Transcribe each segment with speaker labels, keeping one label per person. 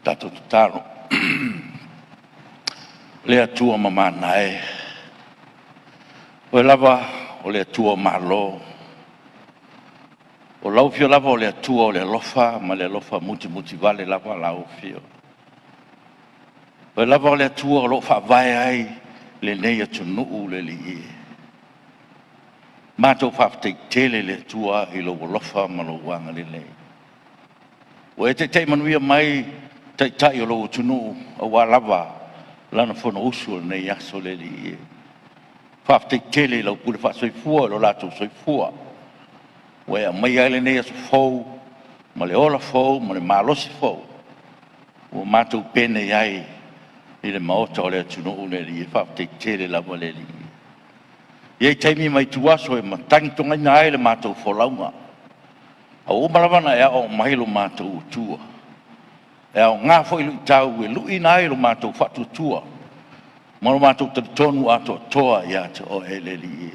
Speaker 1: Tato talo. Lea tua mama nae. O lava o lea tua malo. O lau fio lava o lea tua o lea lofa, ma lea lofa muti vale lava lau fio. O lava o lea tua o lofa vai ai le neia tunuu le li e. Mato whafte tele le tua i lo lofa ma lo wanga le lei. O e te manuia mai tai o lo tunuu o wa lava lana fono usu nei aso le li e. Whafte tele lo pule wha soifua lo lato soifua. O e mai ai le nei aso fau, ma le ola fau, ma le malosi fau. O mato pene ai i le maota o le tunuu le li e whafte tele lava le li e. Iei taimi mai tuaso e matangi tonga ina ai le mātou wholaunga. A o malawana e ao mahilo mātou utua. E ao ngā whoilu i tau e lui ina ai lo mātou whatu tua. Maro mātou tonu ato toa i ato o e le li e.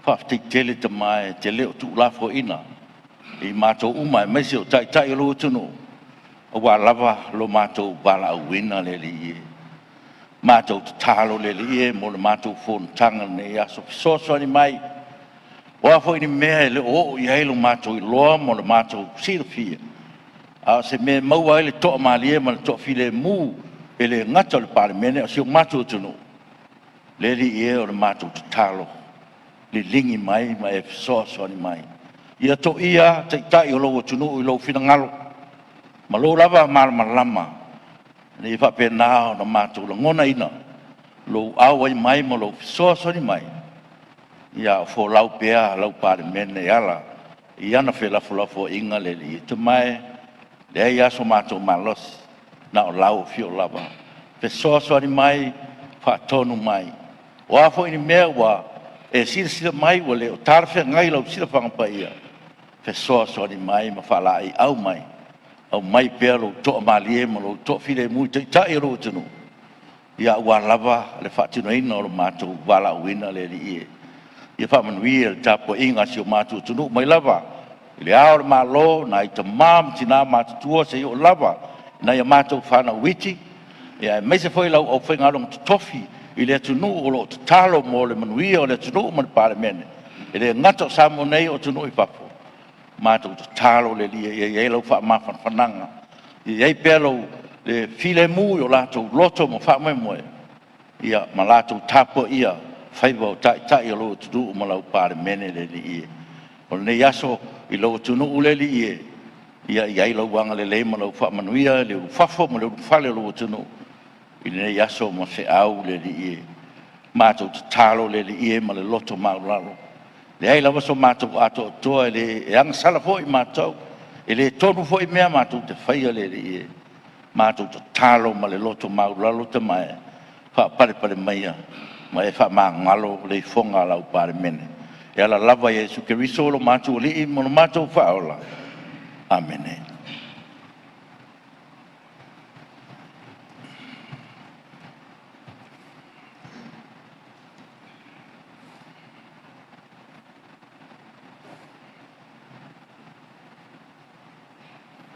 Speaker 1: Whafti tele te mai te leo tu lafo ina. I mātou uma e meise o tai o lo tunu. O wa lava lo mātou bala au wina le li e. Mātou te talo le li e, mo le mātou Fonotaga nei aso fisoso ni mai. O a fo ni mea le o i heilo mātou i loa, mo le mātou silafia. A se me maua ele toa malie, ma le toa file mu, ele ngata le Palemene, o si o mātou tunu. Le li e o le mātou te talo. Le lingi mai, ma e fisoso ni mai. Ia to ia, te tai o logo tunu, i logo fina ngalo. Ma lo lava malama. Ni fa pena na mātou la ngona ina. Lo awai mai mo lo fisoso ni mai. Ia fo lau pea, lau Palemene ala. Ia na fe lafo inga le li. Te mai, le ia so mātou malos. Na o lau fio lava. Fisoso ni mai, fa tonu mai. O afo ini mea wa, e sila mai wa leo. Tarfe ngai lau sila whangapa ia. Fisoso ni mai, ma fa lai au mai. Au mai pea lo toa malie ma lo toa file mui te tai ro tunu. Ia ua lava le whaatino ina o lo mātou wala uina le li ie. Ia whamanuia le tapo inga si o mātou tunu mai lava. Le ao le malo na i ta mam tina mātou tua se i o lava. Na ia mātou whana witi. Ia mai se foi lau au whaingalong te tofi i le tunu o lo te talo mo le manuia o le tunu o le Palemene. I le ngata o samo nei o tunu i papo. Mātou te talo le lia, iei lau wha mawhananga. Iei pēlau le file mui o lātou loto mo wha moe. Ia ma lātou tapo ia, whaiva o tai o loo tudu o ma lau Palemene le li ie. O nei aso i loo tunu u le li ie. Ia iei lau wanga le le ma lau wha manuia, le whafo ma le whale loo tunu. I nei aso ma se au le li ie. Mātou te talo le li ie ma le loto maulalo. Le ai lava so mātou ato toa e ang sala fo i mātou. E le tonu fo i mea mātou te whaia le e. Mātou te talo ma le loto maulalo te mai. Wha pare maia. Ma e wha maa ngalo le fonga lau Palemene. E ala lava Jesu Keriso lo mātou li i mono mātou whaola. Amene.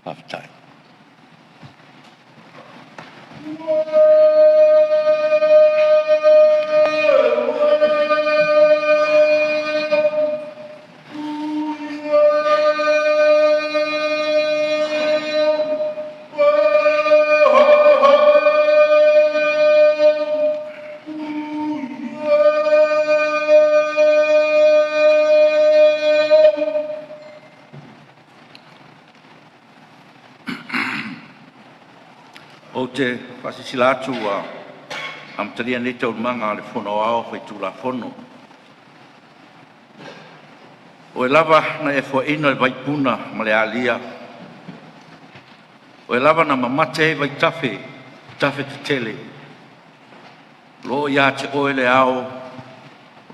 Speaker 1: Half time. O te whasisila atu a amtaria ni tau manga le fono ao whai tūla fono. O e lava na e fua ina le vaipuna ma le alia. O e lava na mamate vai tafe te tele. Lo ia te oe le ao,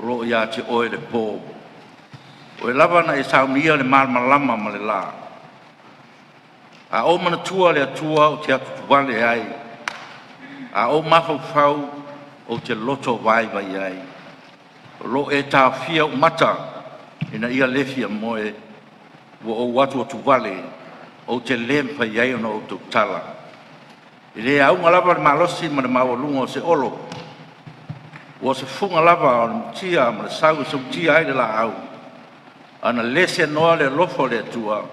Speaker 1: lo ia te oe le pō. O e lava na e saunia le malama ma le la. A o mana tua le atua o te atu tuwale ai. A o mawhau o te loto vai ai. Lo e tā fia o mata ina ia lefia moe o watu o tuwale o te lempa iai ona o tu tala. I le aunga lava le malosi ma le mawalunga o se olo. Ua se funga lava o le mutia ma le sau se mutia ai le la au. Ana lese noa le lofo le atua.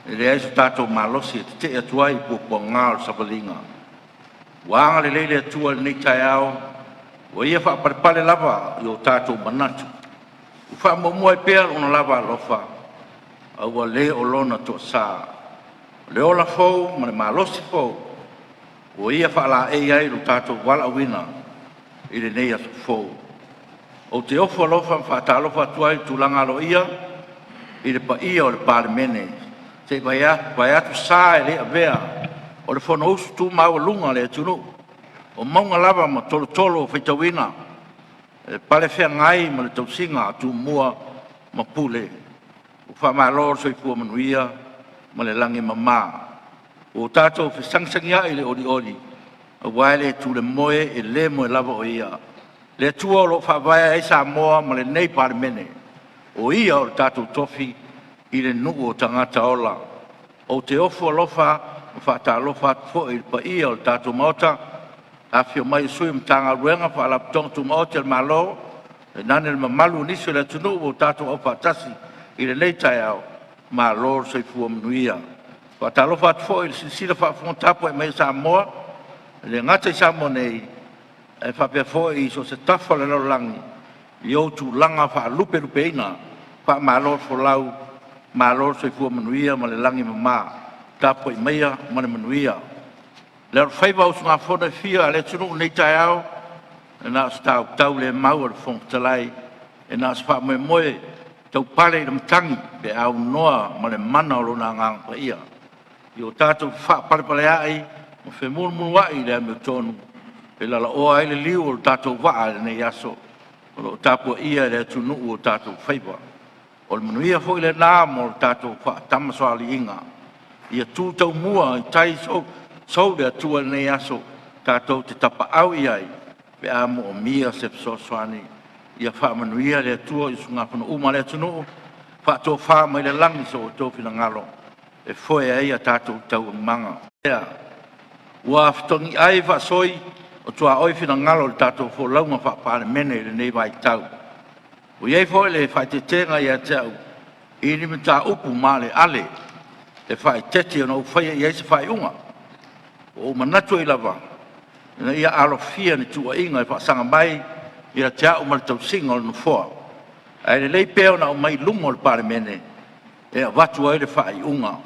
Speaker 1: I le aiso tātou malosi e te atua i pukua ngā o sabalinga. Wanga le leile atua le nei tai au. Ua ia wha parepale lava i o tātou manatu. Wha mamua e pēr ona lava lofa. Aua le o lona to sa. Le ola fau ma le malosi fau. O ia whaala e ai lo tātou wala wina i le nei aso fau. O te ofo alofa whaata alofa tuai tūlanga alo ia i le pa ia o le Palemene. Te vai atu sā e le avea o le whono usu tū maua lunga le atunu. O maunga lava ma tolo tolo o whaitawina. E pale whea ngai ma le tausinga atu mua ma pule. O wha maa lor soifua manuia ma le langi mamā. O tātou whisangsangia i le ori ori, a waile tu le moe e le moe lava o ia. Le tua o lo whawaya e sa moa ma le nei Palemene. O ia o tātou tofi i le nuku o tangata ola. O te ofo alofa, o whata alofa fo i pa ia o tātou maota, a whio mai sui mtanga ruenga wha alaptonga tu maota le malo, e nane le mamalu niso le tunu o tātou au whatasi i le nei tai au, ma lor soifua manuia. Whatalo what fo i sila wha Fonotaga e mai Samoa, le ngata i Samoa nei, e whapea fo i so se tafa le lau langi, i o tu langa wha lupe lupe ina, wha malor fo lau, malor soifua manuia ma le langi mama, tapo i meia ma le manuia. Le ar whaiva usu ngā whona fia le tunu nei tai au, e nā stau tau le mau ar Fonotalai, e nā spa moe moe, tau pale i le mtangi, pe au noa ma le mana o lona ngang pa ia. I o tātou wha parepare ai, ma whe munu ai le ame tonu. E lala o ai le liu o tātou waa le nei aso. O tāpua ia le tunu o tātou whaiva. O le manuia fo i le nā mo o tātou wha tamasoali inga. Ia tūtau mua i tai sau le atua le nei aso. Tātou te tapa au i ai. Pe amo o mia se psosoani. Ia wha manuia le atua i sunga puna uma le tunu. Wha tō wha mai le langi so o tō whina ngalo. E foi ai a tātou tau manga. Ea, ua whitongi ai wha soi o tua oi whina ngalo le tātou fo launga wha Palemene le nei vai tau. O iei foi le whai te tenga i a tau, i ni me tā upu ma le ale, le whai tete o whai i eise whai unga. O manatu i lava, na ia alo fia ni tua inga i whaasanga mai, i a te au ma le tau singa o le nufoa. Ai le lei peo na o mai lungo le Palemene, e a watu ai le whai unga.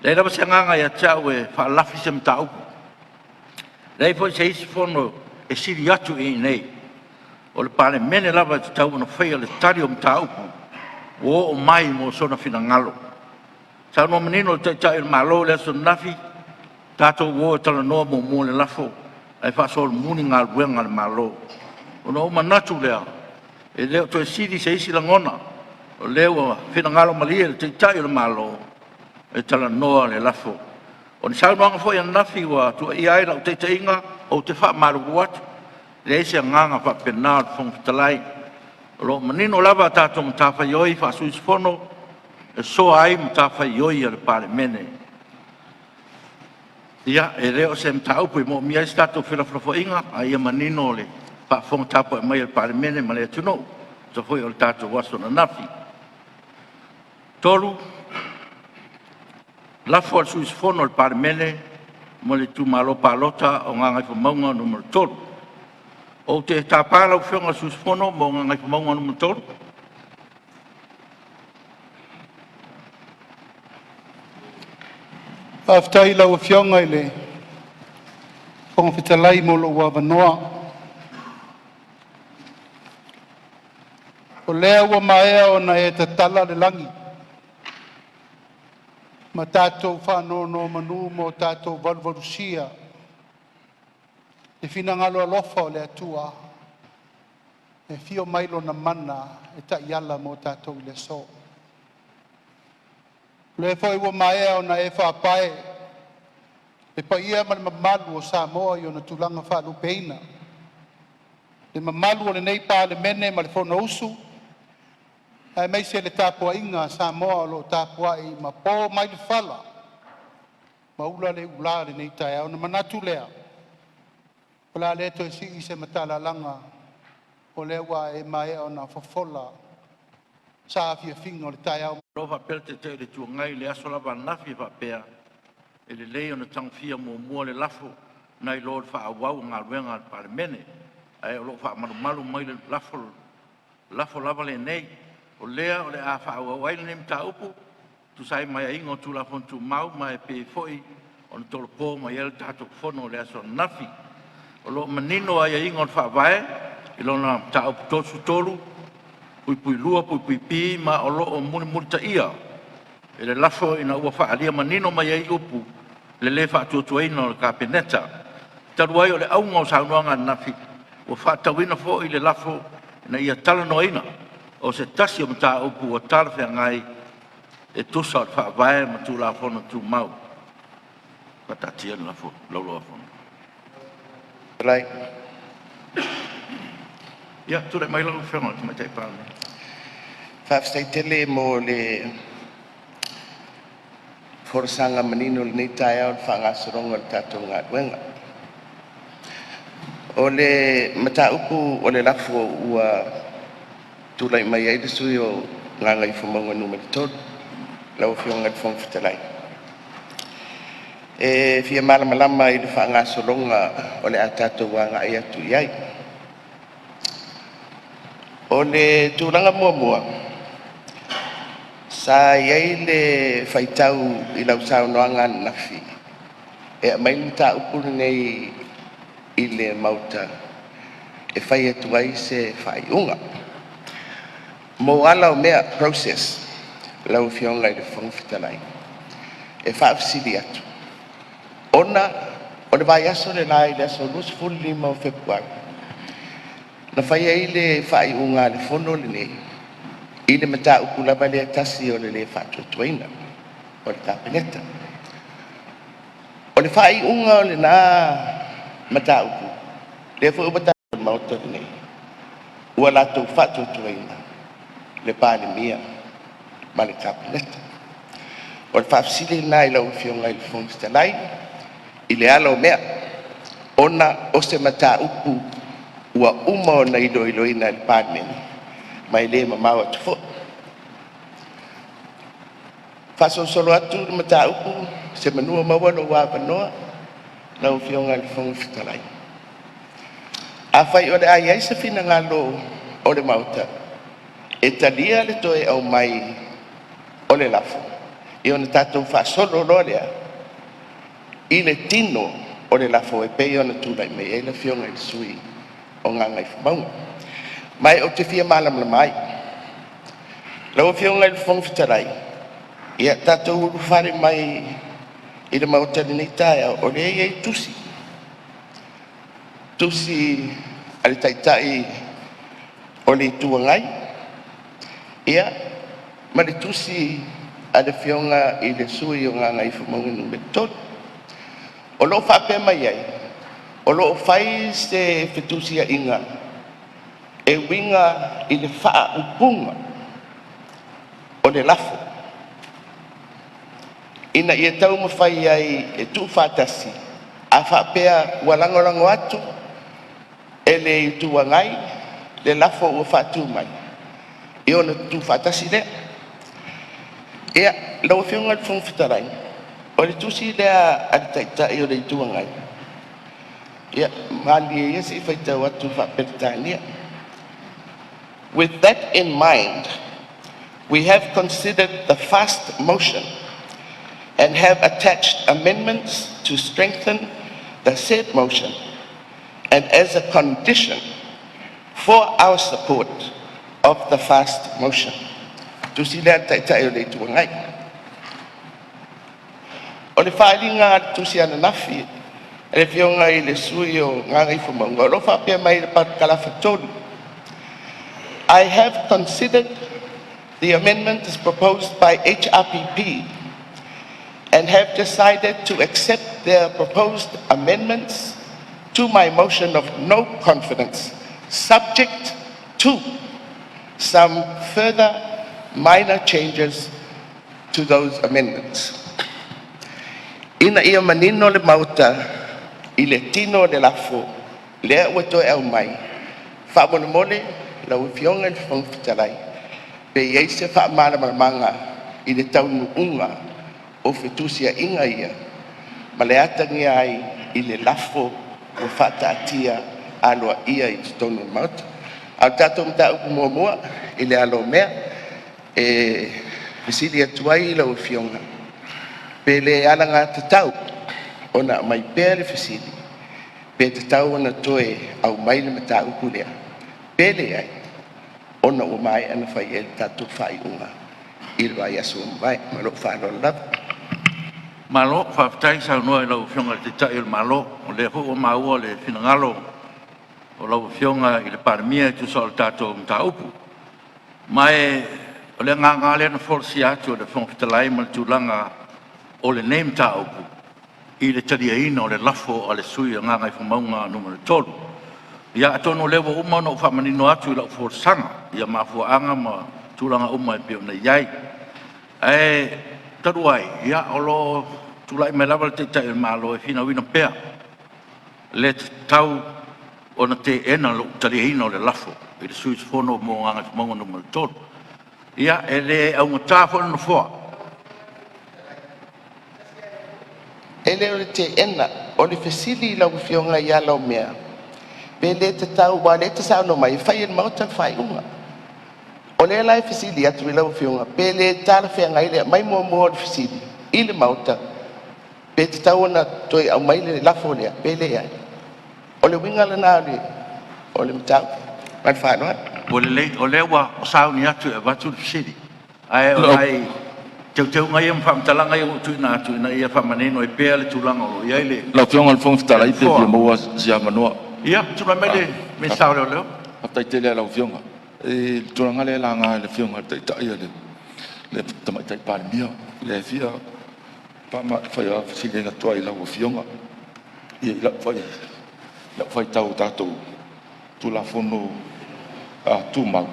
Speaker 1: Lei lava se nganga ia tau e whaalafi se mta upu. Lei foi se isi fono e siri atu i nei. O le Palemene lava te tau na whaia le tari o mta upu. O mai mo sona whina ngalo. Tau no menino le tau i le malo le aso nafi. Tato o tala noa mo mo le lafo. Ai whaasol muni ngā ruenga le malo. O no manatu lea. E leo to e siri se isi langona. O leo whina ngalo malia le tau i le malo. E tala noa le lafo. O ni sau noanga foi an nafi wa tu i ai lau te inga o te wha maru watu. Le eise nganga wha penao te Fonotalai. Lo manino lava tātou mtawha ioi wha suis fono. E so ai mtawha ioi ale Palemene. Ia, e reo se mtaupu i mo mia i statou whilawhilafo inga. A ia manino le wha Fonotaga e mai ale Palemene ma le atunou. So foi o le tātou waso na nafi. Tolu. Lafo al suis fono al Palemene, mo le tu malo palota o nganga i whamaunga numero tolu. O te tāpala u whionga suis fono mo nganga i whamaunga numero tolu.
Speaker 2: Aftai lau whionga i le whangawhitalai mo lo ua wanoa. O lea ua maea o na e te tala le langi. Ma tātou whanono manu mo tātou walwarusia. E whina ngalo alofa o le atua. E whio mailo na mana e ta iala mo tātou le so. Le foi ua maea o na e whapae. E pa ia ma le mamalu o Samoa i o na tulanga whalupeina. Le mamalu o le nei Palemene ma le whona usu. Ai mai se le tapua inga Samoa lo tapua i ma po mai le fala. maula le ula le nei tae au na manatu lea. Pala le to si I se matala langa o le wa e mai o na fofola sa fia finga o le tae au.
Speaker 1: Lova pelte te le tuangai le aso lava nafi va pea. E le leo na tangfia mua le lafo. Nai lord fa awau ngā ruenga al Palemene. Ai o lo fa malu mai le lafo lava le nei. O lea o le a fa awau ai le nem ta upu. Tu sai mai ingo tu la fontu mau mai pe foi on tolo po mai el tato fono le aso nafi o lo manino ai ingo fa vai I lona ta upu tosu tolu pui lua pui pi ma o lo o muni ta ia e le lafo ina ua fa alia manino mai ai upu le fa tu ina o ka peneta taru ai o le aunga o saunoanga nafi o fa tawina fo I le lafo ina ia tala no ina o se tasi o mta upu o tarfe ngai e tusa o fa vai ma tu la fono tu mau patatia la fo lo fono
Speaker 3: Right.
Speaker 1: ya tu le mai lo fono tu mai tai pa
Speaker 3: Whafstai tele mo le forsanga manino le nei tae au whangasoronga le tatou ngā ruenga. O le mata upu o le lafo ua tulai mai ai le sui o nganga I whamonga numeri tolu. Lau whionga le whongwhitalai. E fia malamalama I le whangasoronga o le a tatou wanga I atu iai. O le tūranga mua sa iai le whaitau I lau saunoanga nafi. E mai mta upu nei I le mauta e whai atu ai se whaiunga. Mo ala o mea process lau whionga I le whongwhitalai. E whaafsili atu. Ona, o le vai aso le lai le aso lus fuli mau Februari. Na whai ai le whaiunga le fono le nei. I le mata upu lava le tasi o le whatuatuaina. O le kapeneta. O le whaiunga o le nā mata upu. Le whaupata o mauta le nei. Ua lato whatuatuaina. Le Palemene. Ma le kapeneta. O le whaafsili nā I lau whionga I le whongwhitalai. I le ala o mea. Ona o se mata upu ua uma o na iloina le Palemene. Mai le mamau atu fo. Whasosolo atu le mata upu se manua maua lo wāpanoa na o whionga le whongwhitalai. A whai o le ai ai sa whina ngalo o le mauta. E talia le toe au mai o le lafo. I ona tātou whasolo lorea. I le tino o le lafo e pei ona tūlai mei e le whionga I sui o nganga I whamaunga. Mai o te fia malamai. Lau whionga I le whongwhitalai. Ia tātou uru whare mai I le mautani nei tae o le ei tusi. Tusi ale taitai o le tuangai. Ia, ma le tusi ale whionga I le sui o nganga I whamaunga numeri tolu. O lo whape mai ai. O lo whai se whetusia inga. E winga I le wha upunga. O le lafo. Ina ia tau mawhai ai e tu whatasi. A whapea walangolango atu. E le tuangai. Le lafo ua whatu mai. I ona tu whatasi lea. Ia, lau whionga le whongwhitarai. O le tusi lea a le taitai o le tuangai. Ia, mali e esi whaitau atu whaperitania. With that in mind, we have considered the first motion and have attached amendments to strengthen the said motion and as a condition for our support of the first motion. Tusi lea taitai o le tuangai. O le whaelinga tusi ana nafi, e whionga I le sui o nganga I whamaunga. O lo whapea mai le patkalafa tolu. I have considered the amendment as proposed by HRPP and have decided to accept their proposed amendments to my motion of no confidence, subject to some further minor changes to those amendments. Ina ia manino le mauta, i le tino le lafo, lea ua toe au mai. Whaamone mole, la uwhionga le whangwhitalai. Pe iei se whaamana maramanga, i le taunu unga, o whetusia inga ia. Ma le atangi ai, i le lafo, o whata atia, aloa ia i tonu mauta. Au tātou mta upu mua mua, i le alo mea, Visili atuai i la uwhionga. Pe le alanga tatau, ona mai pēr fisili. Pe tatau ona toe au mai le mata upu lea. Pele ai, ona o mai ana fai e tatu fai unga. Il vai asu mai, malo whāno lava.
Speaker 1: Malo, whaftai sa noa i lau whionga te tai il malo, o le ho o maua le whinangalo, o lau whionga i le paramia tu so al tātou mta upu. Mai, o le ngā lea na forsi atu o le whongfitalai ma le tūlanga o le nei mta upu. I le tariaina o le lafo a le sui a ngā ngai whamaunga numero tolu. Ia atono lewa uma no whamanino atu i lau forsanga, ia mafuanga ma tūlanga uma e pio na iai. Taruai, ia olo tulai me lava te tai malo e fina wina pea. Le tau ona te ena lo tariaina o le lafo, i le sui fono mo ngā ngai whamaunga numero tolu. Ia e le au ngata fono no foa.
Speaker 3: Ele o le te ena, o le fesili la uwhionga ia lau mea. Pe le te tau wa le te sao no mai, whai en mauta whai unga. O le lai fesili atu i lau uwhionga, pe le tala whea ngai lea, mai mua mua le fesili, i le mauta. Pe te tau ona toi au mai le lafo lea, pe le ai. O le winga le nā le, o le mtau, mai whanoa.
Speaker 1: O le wa o sao ni atu e watu le fesili. Ai o ai, teu ngai am whamtalanga i o tuina atu, ina ia whamaneno e pēa le tūlanga o iai le.
Speaker 4: Lau whionga le whongwhitalai pe pia maua sia manoa.
Speaker 1: Ia, tūna mai le, me sao leo leo.
Speaker 4: Haftai te lea lau whionga. E tūranga le la ngā le whionga le taitai le. Le tamaitai Palemene. Le fia, pama whai a whasile na tua i lau o whionga. Ia i lau whai tau tātou. Tu la whono tū mau.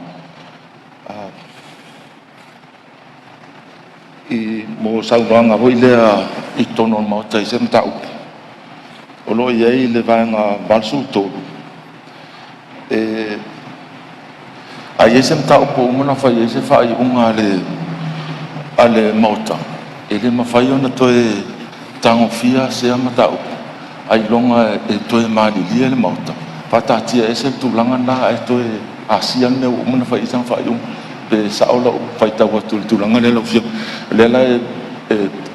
Speaker 4: I mo saunoanga hoi lea i tono mauta i se mta upu. O lo iei le vaenga balsu tolu. A i se mta upu umana whai i se whai unga ale mauta. E le mawhai ona toe tango fia se mta upu. Ai longa e toe maalilia le mauta. Patatia e se tūlanga na e toe asian me umana whai i se whai unga. Pe saola o whai tau atu le tūlanga le lau whio. Le la e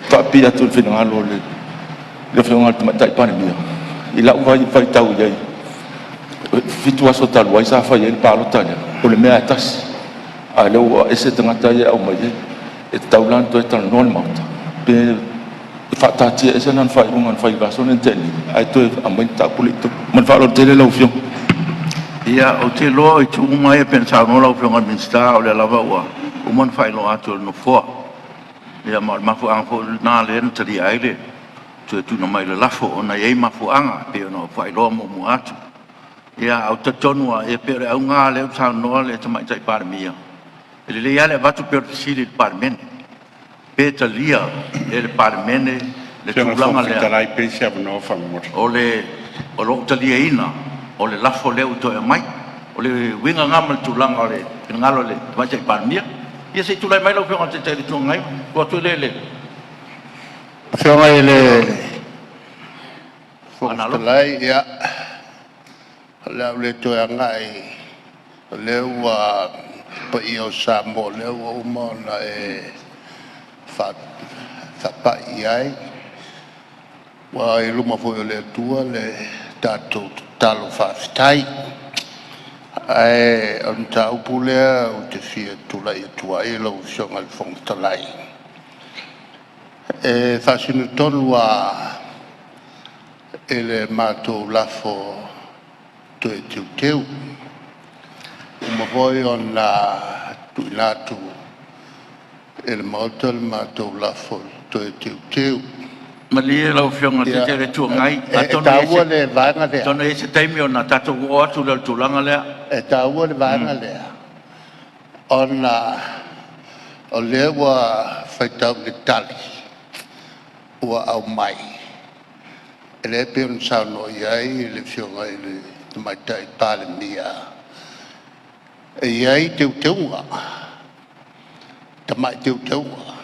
Speaker 4: whapi atu le whinangalo le whionga le tamaitai Palemene. I lau whai tau iai. Fitu aso talu ai sa whai e le pālota lea. O le mea e tasi. A leo e se tangata ia au mai e. E tau lan toi tala noa le mauta. Pe whaatatia e se nan whai unga whai vaso ne teni. Ai toi a mai tau pulito. Man whaalo te le lau whio.
Speaker 1: Ia, o te loa i tu umai e pensao no lau whionga minsta o le lava ua. Uman whai loa atu no foa. Ia mafu anga fo nā le ena tari aile. Tu e tuna mai le lafo o na iei mafu anga pe o no whai loa mo atu. Ia, au tatonua e pere au ngā leo sao noa le tamaitai Palemene. E le lea le vatu pere fisili le Palemene. Pe ta lia e le Palemene le tūlanga lea. O lo ta lia ina. O le lafo leo to e mai. O le winga ngama le tūlanga o le ngalo le tamaitai Palemene. Ia se tulai mai lau whionga te tele tū ngai. Kua tu le.
Speaker 2: Whionga i le whongfitalai ia. Leo le toe ngai. Leo pa i o sa mo leo uma na e whapai ai. Wa i luma fo le tua le tātou talo whawhitai. Ai on ta upu lea o te fia tulai atua e lau whionga le whongfitalai. E whasinu tonu e le mātou lafo toe tiu teu. Uma voi on tuinatu e le mauta le mātou lafo toe tiu teu.
Speaker 1: Malia lau whionga te tere tua ngai.
Speaker 2: E tāua le vanga lea.
Speaker 1: Tona e se taimi o na tato o atu le tūlanga lea.
Speaker 2: E tāua le vanga lea. O lea wa whaitau le tali. ua au mai. E le pe un sauno iai le fionga i le tamaita i Palemene. E iai teu teunga. Tamai teu teunga.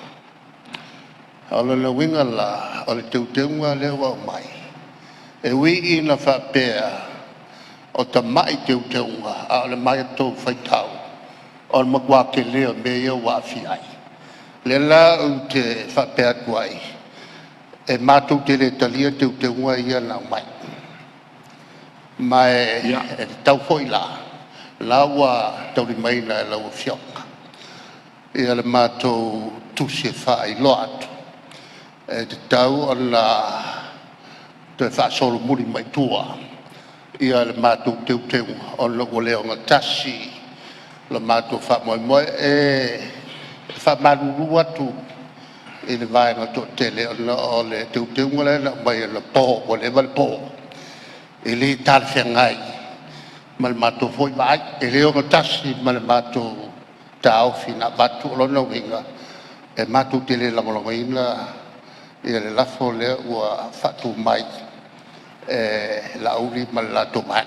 Speaker 2: Ala le winga la, ala teu teunga le ua au mai. E wi ina whapea o tamai teu teunga, a le mai tau whaitau. O le makua ke lea me ia wafi ai. Le la u te whapea kuai. E mātou te le talia teu teunga ia na mai. Mai e tau foi la. La ua tau li mai na e lau fionga. Ia le mātou tusi e whai lo atu. E te tau o la te whaasolo muri mai tua. Ia le mātou teu teunga o lo leo ngā tasi. Le mātou wha moe moe e wha maruru atu. I le vai ngā tō tele o le teu teunga le na mai le po o le wale po. E le tāle whengai. Ma le mātou foi vai. E leo ngā tasi ma le mātou tāo fina batu o lona winga. E mātou tele la molonga ina. I le lafo le ua whatu mai. E la uli ma le lato mai.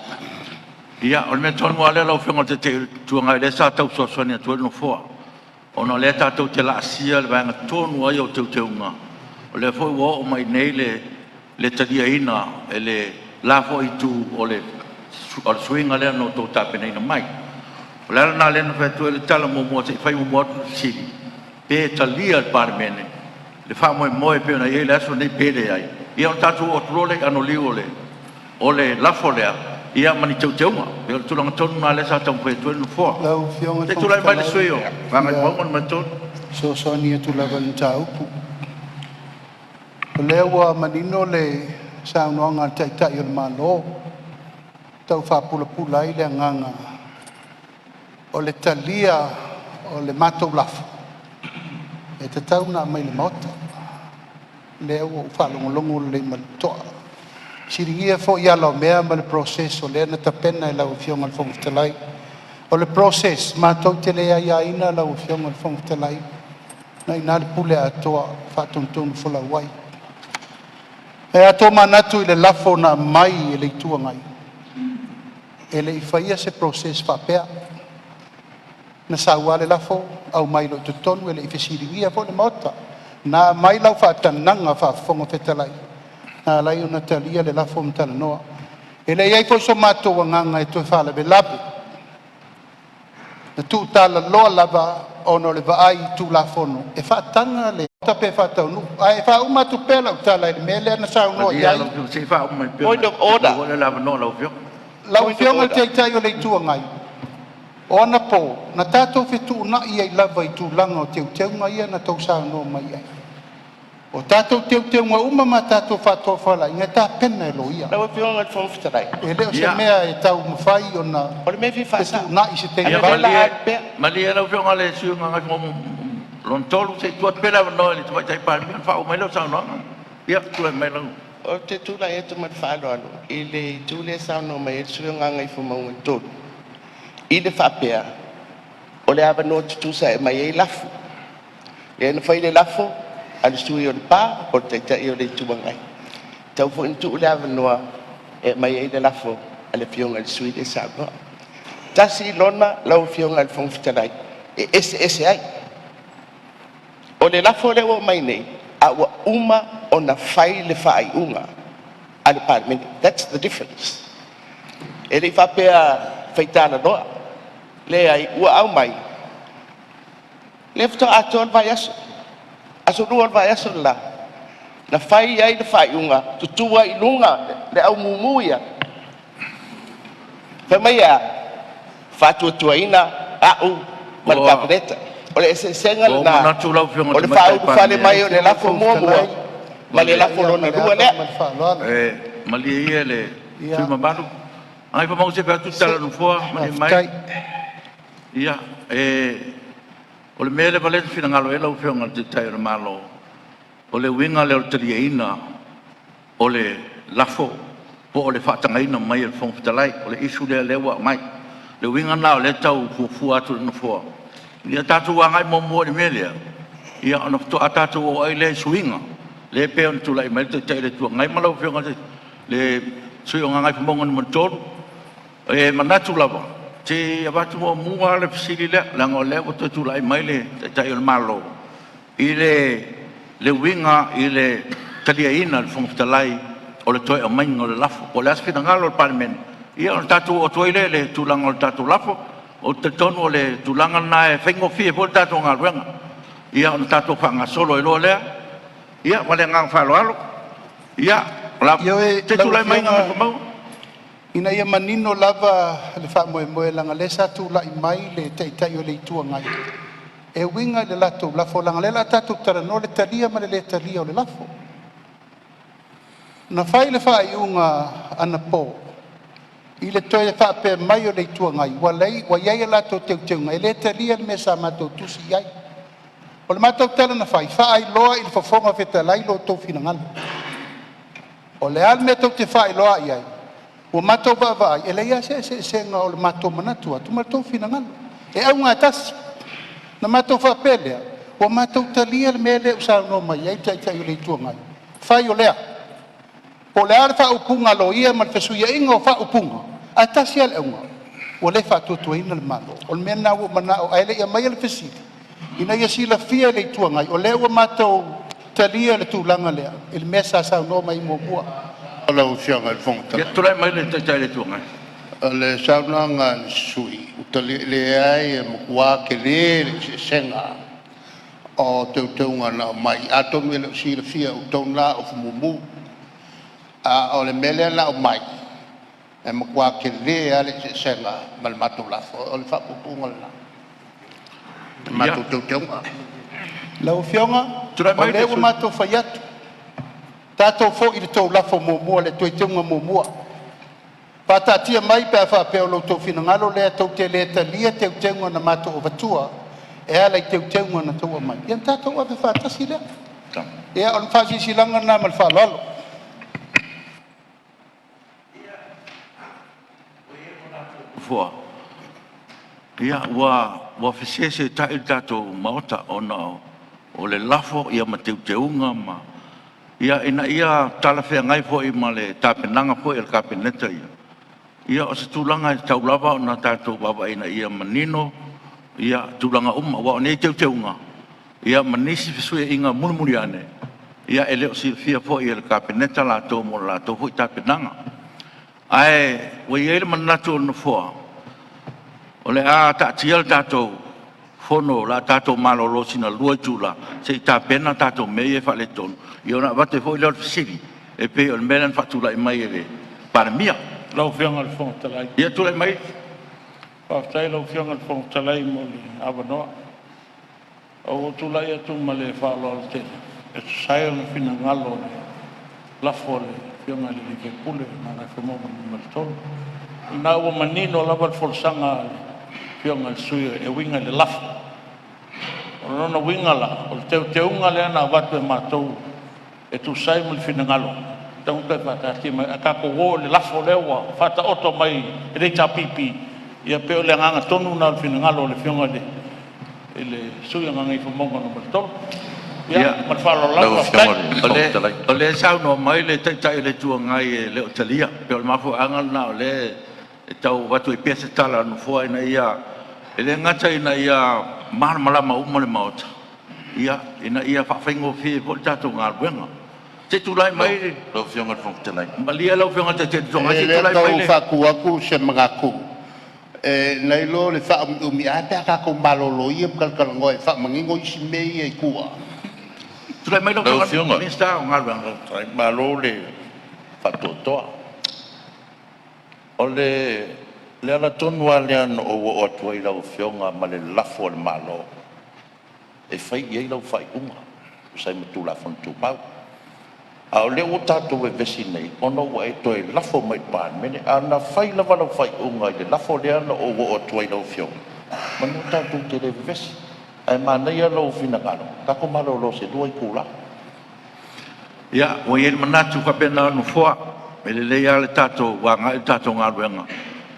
Speaker 1: Ia, o le mea tonu ale lau whenga te tuanga i le sa tau soaswani a tuelu no fua. O na le tātou te la asia le vanga tonu ai o teu teunga. O le foi wo o mai nei le talia ina e le lafo i tu o le swinga le no tau tāpena ina mai. O le alana le na whaitua le tala mo te whai mo siri. Pe talia le Palemene. Le wha moe pe ona i le aso nei pere ai. Ia o tātou o trole ano liu o le lafo lea. Ia mani tau teunga. Ia le tulanga tonu na le sa tau whaitua no fua.
Speaker 2: Lau fionga
Speaker 1: Te tulai mai le suio. Vanga i mongon mai tonu.
Speaker 2: So soni e tulawa ni tā upu. O lea ua manino le saunoanga taitai o le malo. Tau whapula i le nganga. O le talia o le matou lafu. E te tau na mai le mota. Lea ua whalongolongo le malitoa. Siringia fo ia lau mea ma le proceso lea na tapena e lau fionga le fongutalai. O le process, mātou te lea ia ina lau fionga le fongutalai. Na ina le pule atoa whātontonu fula wai. E ato manatu i le lafo na mai e le itua ngai. E le iwhaia se process whapea. Na saua le lafo au mai lo tutonu e le iwhesiringia fo le mota. Na mai lau whātananga whaafonga whetalai. Na lai ona talia le lafo mtala noa. E le iai fo so mātou wanganga e toi whala be labe. Na tu tala loa lava ono le vaai tu lafono. E whaatanga le tape whaatau nu. E wha umatu pela utala le mele na sao noa iai.
Speaker 3: Point of order.
Speaker 2: Lau fionga te tai o le itua ngai. Ona po, na tātou whetu na iai lava i tu langa o teu teunga ia na tau sao noa mai ai. O tātou teu ngā umama tātou whātua whala, inga tā pena e lo ia.
Speaker 3: Lau fionga le fongutalai.
Speaker 2: E leo se mea e tau mawhai o na
Speaker 3: O le mea fi whasa.
Speaker 2: petu na i se te
Speaker 1: Ia
Speaker 2: ngā.
Speaker 1: malia lau whionga le suunga ngai mo lontolu se tuat pela no le tuai tai Palemene fa o mai lau sao no. Ia tuai mai lau.
Speaker 3: O te tula e tu mat whaalo alo. I le tule sao no mai e suionga ngai fumaunga tolu. I le whapea. O le awa no tutusa e mai e lafu. E na whai le lafu. Al sui o le pā, o te tai o le tuangai. Tau fo intu le awa noa e mai e le lafo ale fionga le sui le sāpua. Tasi lona lau fionga le fongutalai. E ese ai. O le lafo le o mai nei, a ua uma o na whai le whai unga ale Palemene. That's the difference. E rei whapea whaitana noa. Le ai ua au mai. Le fto ato al vai aso. Aso rua vai aso la. Na whai ai le whai unga. Tutua i lunga le au mumuia. Whai mai a whatuatua ina au malkapeneta. O le esenga na. O le whau whale mai o le lafo mua. Ma le lafo lona rua lea.
Speaker 1: Mali ia le tuma baru. Ai pa mau se pa tu tala no fo mai. Ia o le mele vale fina ngalo ela o fionga te tai o malo. O le winga le o ina o le lafo po o le whatanga ina mai el fong fitalai o le isu le lewa mai. Le winga na o le tau fu atu no fo. Ia tatu wa ngai mo mo le mele. Ia ona to atatu o ai le swinga. le pe on tulai mai te le tu ngai malau fionga le sui o ngai fumonga mo ton e manatu lava te abatu mo mua le fisili le lango le o te tulai mai le te o malo le winga le talia ina le fontalai o le toi o mai o le lafo o le asfina ngalo o Palemene ia o tatu o toile le tulanga o tatu lafo o te tonu o le tulanga na e whaingo fie po le tatu ngaruenga ia o tatu whanga solo e loa lea ia wale ngang whalo alo ia la te tulai mai ngang whamau
Speaker 2: ina ia manino lava le wha moe langa le sa tulai mai le teitai o le itua ngai e winga le lato lafo langa le la tatu tarano le talia ma le talia o le lafo na whai le wha iunga ana po i le toe wha pe mai o le itua ngai wa iai la to teu teu ngai le talia le mesa mato tusi iai o le mato tala na whai ai loa i le whafonga wheta lai lo tau fina ngalo o le al me tau te whai loa iai o mato vai e le ia se nga o le mato manatua tu mato fina ngalo e au ngā tasi na mato wha pelea o mato talia le mele usa no mai iai tai o le itua ngai whai o lea o le ar wha upunga lo ia ma le whesuia inga o wha upunga a tasi al eunga o le wha tutuina le malo o le mena o mana o aile ia mai le whesili ina ia sila fia le itua ngai o le ua mato talia le tūlanga lea il mesa sa no mai mo bua
Speaker 5: ala o fianga le fonga
Speaker 1: ia tulai mai le tai le tu ngai
Speaker 5: le saunanga le sui utali le ai e mokua ke le senga o te teunga na mai atonu ele sila fia utona o fumumu o le mele la o mai e mokua ke le ale senga mal matulafo o le fapupunga la mato teunga
Speaker 2: lau fionga o le ua mato whaiatu tātou fo i le tau lafo mōmua le toi teunga mōmua pātātia mai pēr whapea o lau tau whinangalo lea tau te lea talia teu teunga na mato o vatua e ala i teu teunga na tau mai ian tātou ave whātasi lea ea o le whāsisilanga nā mal whālalo
Speaker 1: fua ia wa fesese ta il tato maota ona o le lafo ia ma teunga ma ia ina ia tala fea ngai fo i ma le tapenanga fo i le kapeneta ia o se tūlanga i tau lava o na tātou baba ina ia manino ia tūlanga wa o nei teunga ia manisi fesue inga mulimuli ane ia ele o si fia fo i le kapeneta la tō mo la tō fo i tapenanga ai wa ia le manatu o na foa o le a tia le tātou fono la tātou malolo sina lua tūla se i tāpena tātou mei e whale tonu i ona wate fo i leo fisiri e pe o le melan whatula i mai e le Palemene
Speaker 6: lau fianga le fontalai
Speaker 1: ia tula i mai
Speaker 6: whaftai lau fianga le fontalai mo li awanoa o tulai atu ma le whaalo al tene e sai le fina ngalo le lafo le fianga le ke pule ma na whamoga ni maltolo ina ua manino lava le folsanga le fianga le suia e winga le lafo o nona winga la o le teunga le ana watu e mātou e tu sai mo le fina ngalo tau te whātaki mai a kako wō le lafo lewa whata oto mai e reita pipi ia peo le nganga tonu na le fina ngalo le fionga le e le suia nganga i whamonga no maltolo ia man whalo lau
Speaker 1: o le sau no mai le taitai le tua ngai e leo talia peo le mafu angal na o le e tau watu i pese tala no fua ina ia e le ngata ina ia mahana malama uma le maota ia ina ia whawhaingo fie po le tātou ngā ruenga te tulai mai
Speaker 4: lau fionga le fonga lai
Speaker 1: malia lau fionga te tonga te tulai mai
Speaker 5: tau
Speaker 1: le
Speaker 5: whaku aku se mga ku nei lo le wha umi a pia kako malolo ia kalkalango e wha mangingo isi mei e kua
Speaker 1: tulai mai lau fionga minsta o ngā ruenga
Speaker 4: trai malo le whatotoa o le ala tonu alean o atua i lau fionga ma le lafo le malo e whai iei lau whai unga usai matu lafo tu pau a o le o tātou e vesi nei ona ua e toi lafo mai Palemene ana whai lava lau whai unga i le lafo le ana o atua i lau fionga manu tātou te le vesi ai manei a lau fina ngalo kako malo lo se dua i kula
Speaker 1: ia o iei manatu whapena no fua e le leia le tātou wanga le tātou ngā ruenga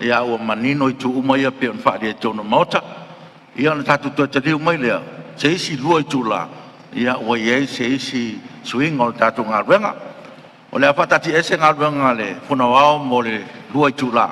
Speaker 1: ia ua manino i tu uma ia pe on whaari e tono maota ia na tātou toi te riu mai lea se isi lua i tu la ia ua iei se isi swing o tātou ngā ruenga. O le awhatati ese ngā ruenga le whunawao mo le luai tūla.